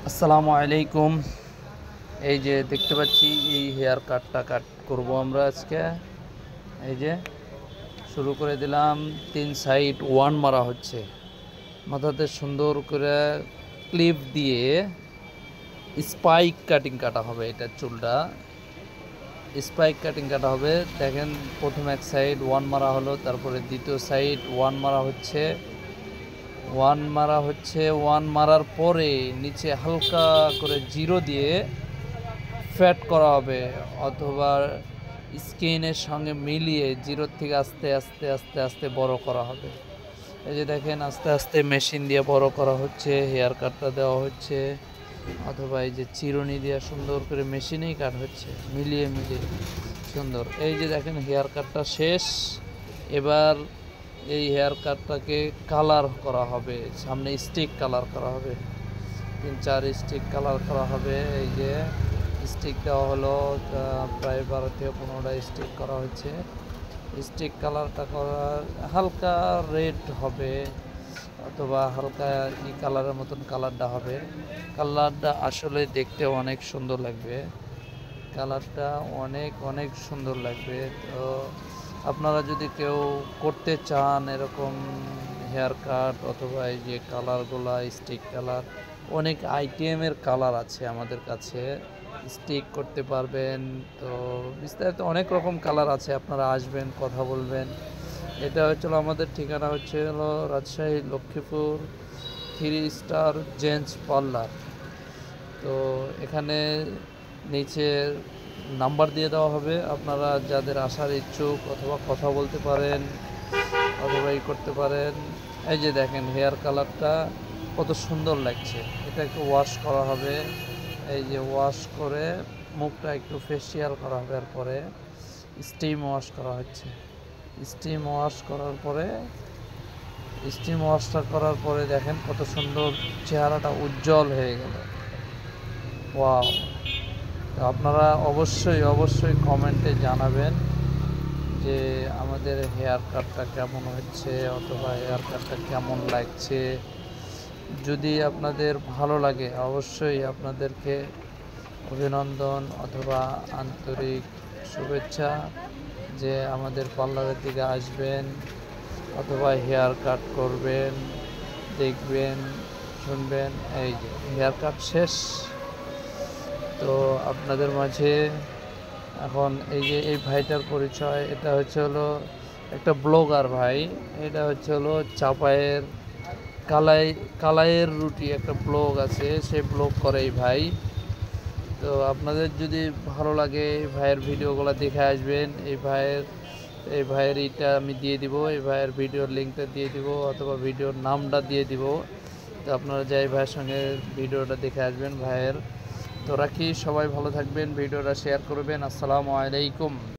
আসসালামু আলাইকুম। এই যে দেখতে পাচ্ছি এই হেয়ার কাটটা করব আমরা আজকে। এই যে শুরু করে দিলাম, 3 সাইড ওয়ান মারা হচ্ছে। মাথাতে সুন্দর করে ক্লিপ দিয়ে স্পাইক কাটিং কাটা হবে। এটা চুলটা স্পাইক কাটিং কাটা হবে। দেখেন, প্রথম এক সাইড ওয়ান মারা হলো, তারপরে দ্বিতীয় সাইড ওয়ান মারা হচ্ছে। ওয়ান মারার পরে নিচে হালকা করে জিরো দিয়ে ফ্যাট করা হবে, অথবা স্কিনের সঙ্গে মিলিয়ে জিরোর থেকে আস্তে আস্তে আস্তে আস্তে বড় করা হবে। এই যে দেখেন, আস্তে আস্তে মেশিন দিয়ে বড় করা হচ্ছে, হেয়ার কাটটা দেওয়া হচ্ছে, অথবা এই যে চিরুনি দিয়ে সুন্দর করে মেশিনেই কাট হচ্ছে, মিলিয়ে মিলিয়ে সুন্দর। এই যে দেখেন, হেয়ার কাটটা শেষ। এবার এই হেয়ার কাটটাকে কালার করা হবে, সামনে স্টিক কালার করা হবে, 3-4 স্টিক কালার করা হবে। এই যে স্টিক দেওয়া হলো, প্রায় 12 থেকে 15টা স্টিক করা হচ্ছে। স্টিক কালারটা করা হালকা রেড হবে, অথবা হালকা কালারের মতন কালারটা হবে। কালারটা আসলে দেখতে অনেক সুন্দর লাগবে, কালারটা অনেক অনেক সুন্দর লাগবে। তো আপনারা যদি কেউ করতে চান এরকম হেয়ার কাট, অথবা এই যে কালারগুলা স্টিক কালার, অনেক আইটেমের কালার আছে আমাদের কাছে, স্টিক করতে পারবেন। তো বিস্তারিত অনেক রকম কালার আছে, আপনারা আসবেন, কথা বলবেন। এটা হচ্ছিল আমাদের ঠিকানা, হলো Rajshahi Lakshmipur 3 star gents parlour. তো এখানে নিচে নাম্বার দিয়ে দেওয়া হবে, আপনারা যাদের আসার ইচ্ছুক অথবা কথা বলতে পারেন, অথবা করতে পারেন। এই যে দেখেন, হেয়ার কালারটা কত সুন্দর লাগছে। এটা একটু ওয়াশ করা হবে, এই যে ওয়াশ করে মুখটা একটু ফেসিয়াল করা হবে, এরপরে স্টিম ওয়াশ করা হচ্ছে। স্টিম ওয়াশটা করার পরে দেখেন কত সুন্দর চেহারাটা উজ্জ্বল হয়ে গেল। ওয়াও! তো আপনারা অবশ্যই অবশ্যই কমেন্টে জানাবেন যে আমাদের হেয়ার কাটটা কেমন হচ্ছে, অথবা হেয়ার কাটটা কেমন লাগছে। যদি আপনাদের ভালো লাগে, অবশ্যই আপনাদেরকে অভিনন্দন অথবা আন্তরিক শুভেচ্ছা যে আমাদের পার্লারের দিকে আসবেন, অথবা হেয়ার কাট করবেন, দেখবেন, শুনবেন। এই যে হেয়ার কাট শেষ। তো আপনাদের মাঝে এখন এই যে এই ভাইটার পরিচয়, এটা হলো একটা ব্লগার ভাই। এটা হলো চাপায়ের কালাইয়ের রুটি একটা ব্লগ আছে, সে ব্লগ করে এই ভাই। তো আপনাদের যদি ভালো লাগে এই ভাইয়ের ভিডিওগুলো দেখে আসবেন। এই ভাইয়ের এটা আমি দিয়ে দিব, এই ভাইয়ের ভিডিওর লিঙ্কটা দিয়ে দিব, অথবা ভিডিওর নামটা দিয়ে দিব। তো আপনারা যাই ভাইয়ের সঙ্গে ভিডিওটা দেখে আসবেন ভাইয়ের। তো রাখি, সবাই ভালো থাকবেন, ভিডিওটা শেয়ার করবেন। আসসালামু আলাইকুম।